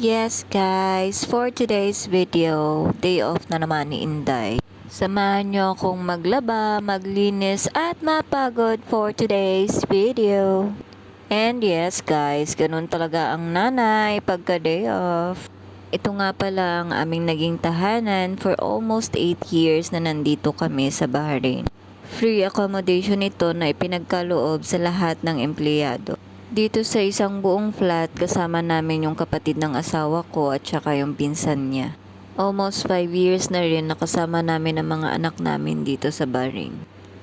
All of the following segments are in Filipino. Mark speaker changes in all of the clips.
Speaker 1: Yes guys, for today's video, day off na naman ni Inday. Samahan nyo akong maglaba, maglinis at mapagod for today's video. And yes guys, ganun talaga ang nanay pagka day off. Ito nga pala ang aming naging tahanan for almost 8 years na nandito kami sa Bahrain. Free accommodation ito na ipinagkaloob sa lahat ng empleyado. Dito sa isang buong flat, kasama namin yung kapatid ng asawa ko at saka yung pinsan niya. Almost 5 years na rin nakasama namin ang mga anak namin dito sa Bahrain.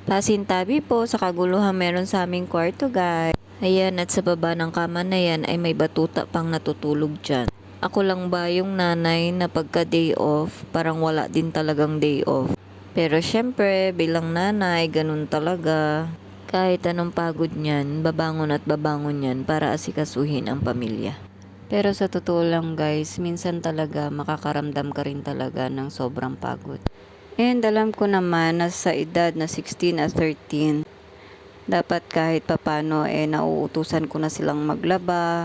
Speaker 1: Pasintabi po sa kaguluhan meron sa aming kwarto guys. Ayan, at sa baba ng kama na yan ay may batuta pang natutulog dyan. Ako lang ba yung nanay na pagka day off, parang wala din talagang day off. Pero syempre, bilang nanay, ganun talaga. Kahit anong pagod niyan, babangon at babangon yan para asikasuhin ang pamilya. Pero sa totoo lang guys, minsan talaga makakaramdam ka rin talaga ng sobrang pagod. And alam ko naman na sa edad na 16 at 13, dapat kahit papano nauutusan ko na silang maglaba,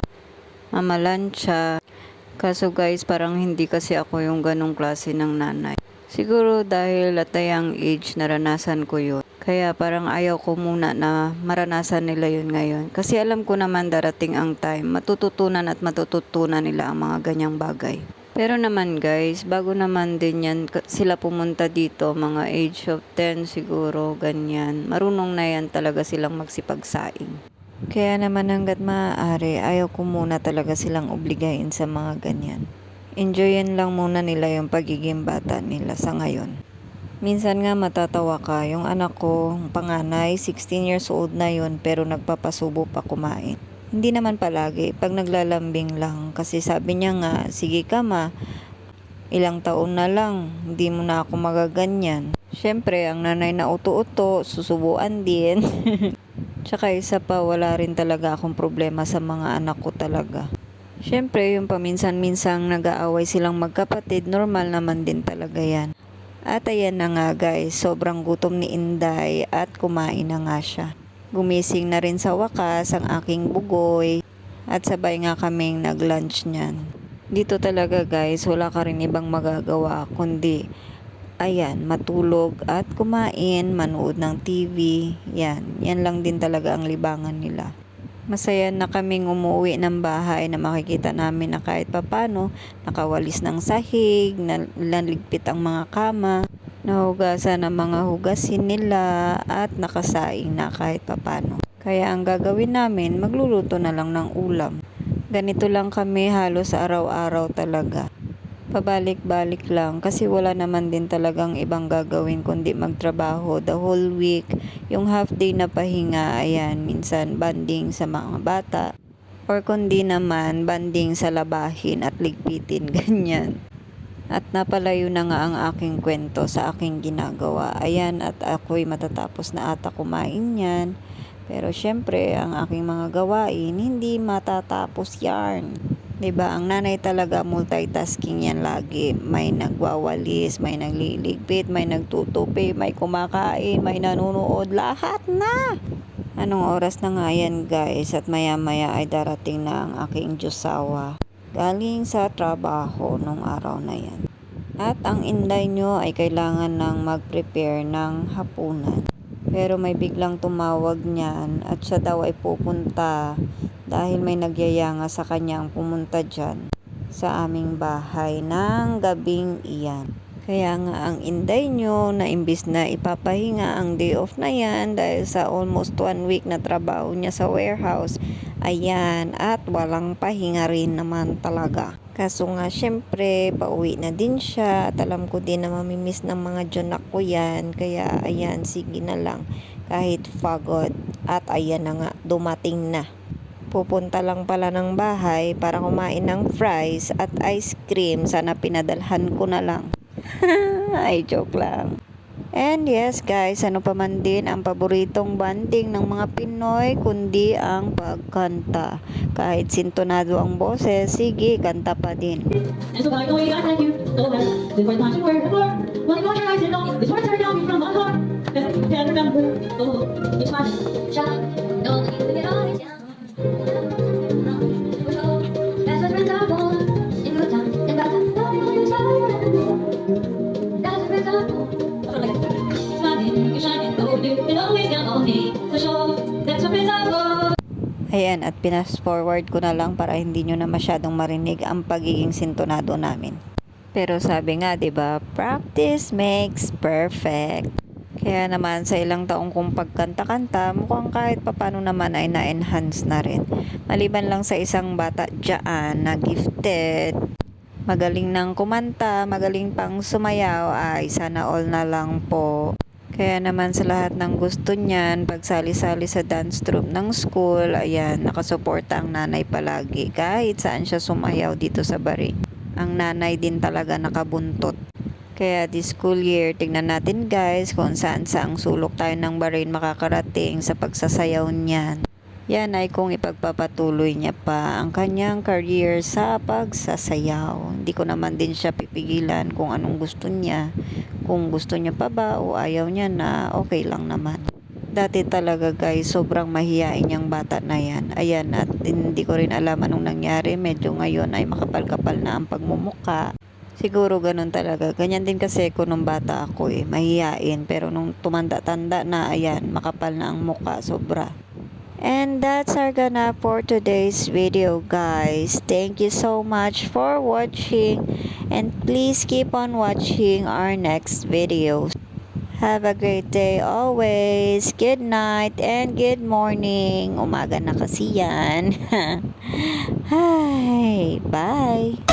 Speaker 1: mamalansya. Kaso guys, parang hindi kasi ako yung ganong klase ng nanay. Siguro dahil at a young age naranasan ko yun. Kaya parang ayaw ko muna na maranasan nila yun ngayon. Kasi alam ko naman darating ang time, matututunan nila ang mga ganyang bagay. Pero naman guys, bago naman din yan sila pumunta dito, mga age of 10 siguro, ganyan. Marunong na yan talaga silang magsipagsaing. Kaya naman hanggat maaari, ayaw ko muna talaga silang obligayin sa mga ganyan. Enjoyin lang muna nila yung pagiging bata nila sa ngayon. Minsan nga matatawa ka, yung anak ko, panganay, 16 years old na yun pero nagpapasubo pa kumain. Hindi naman palagi, pag naglalambing lang kasi sabi niya nga, sige ka ma, ilang taon na lang, hindi mo na ako magaganyan. Syempre, ang nanay na uto-uto, susubuan din. Tsaka isa pa, wala rin talaga akong problema sa mga anak ko talaga. Syempre, yung paminsan-minsang nag-aaway silang magkapatid, normal naman din talaga yan. At ayan na nga guys, sobrang gutom ni Inday at kumain na nga siya. Gumising na rin sa wakas ang aking bugoy at sabay nga kaming nag-lunch niyan. Dito talaga guys, wala ka rin ibang magagawa kundi ayan, matulog at kumain, manood ng TV. Yan lang din talaga ang libangan nila. Masaya na kaming umuwi ng bahay na makikita namin na kahit papano nakawalis ng sahig, naligpit ang mga kama, nahugasan ang mga hugasin nila at nakasaing na kahit papano. Kaya ang gagawin namin, magluluto na lang ng ulam. Ganito lang kami halos araw-araw talaga. Pabalik-balik lang kasi wala naman din talagang ibang gagawin kundi magtrabaho the whole week. Yung half day na pahinga, ayan, minsan banding sa mga bata or kundi naman banding sa labahin at ligpitin, ganyan. At napalayo na nga ang aking kwento sa aking ginagawa. Ayan, at ako'y matatapos na ata kumain yan. Pero syempre, ang aking mga gawain, hindi matatapos yarn. Diba, ang nanay talaga multitasking yan lagi. May nagwawalis, may nagliligpit, may nagtutupi, may kumakain, may nanonood, lahat na! Anong oras na nga yan guys, at maya maya ay darating na ang aking Diyosawa galing sa trabaho nung araw na yan. At ang Inday nyo ay kailangan ng mag-prepare ng hapunan. Pero may biglang tumawag niyan at siya daw ay pupunta dahil may nagyayanga sa kanyang pumunta dyan sa aming bahay ng gabing iyan. Kaya nga ang Inday nyo na imbis na ipapahinga ang day off na yan dahil sa almost 1 week na trabaho niya sa warehouse, ayan, at walang pahinga rin naman talaga. Kaso nga syempre pauwi na din siya at alam ko din na mamimiss ng mga jonak ko yan, kaya ayan, sige na lang kahit pagod. At ayan na nga, dumating na. Pupunta lang pala ng bahay para kumain ng fries at ice cream. Sana pinadalhan ko na lang. Ay, joke lang. And yes guys, ano pa man din ang paboritong banding ng mga Pinoy kundi ang pagkanta. Kahit sintonado ang boses, sige, kanta pa din.
Speaker 2: And so by the way, I thank you. Go ahead. This was time to work before. Well, you want your eyes to know. This words are coming from my heart. Can't remember. Oh, it's my shot. No, you get on it. That's what friends are for.
Speaker 1: yan at pinas forward ko na lang para hindi nyo na masyadong marinig ang pagiging sintonado namin. Pero sabi nga, 'di ba, practice makes perfect. Kaya naman sa ilang taong kong pagkanta-kanta, mukhang kahit papano naman ay na-enhance na rin. Maliban lang sa isang bata dyan na gifted, magaling nang kumanta, magaling pang sumayaw, ay sana all na lang po. Kaya naman sa lahat ng gusto niyan, pagsali-sali sa dance troupe ng school, ayan, nakasuporta ang nanay palagi kahit saan siya sumayaw dito sa Baring. Ang nanay din talaga nakabuntot. Kaya this school year, tignan natin guys kung saan saang sulok tayo ng Bahrain makakarating sa pagsasayaw niyan. Yan ay kung ipagpapatuloy niya pa ang kanyang career sa pagsasayaw. Hindi ko naman din siya pipigilan kung anong gusto niya. Kung gusto niya pa ba o ayaw niya na, okay lang naman. Dati talaga guys, sobrang mahiyain yung bata na yan. Ayan, at hindi ko rin alam anong nangyari. Medyo ngayon ay makapal-kapal na ang pagmumuka. Siguro ganun talaga. Ganyan din kasi ko nung bata ako mahiyain. Pero nung tumanda-tanda na, ayan, makapal na ang muka, sobra. And that's our gonna for today's video guys. Thank you so much for watching. And please keep on watching our next videos. Have a great day always. Good night and good morning. Umaga na kasi yan. Hi. Bye.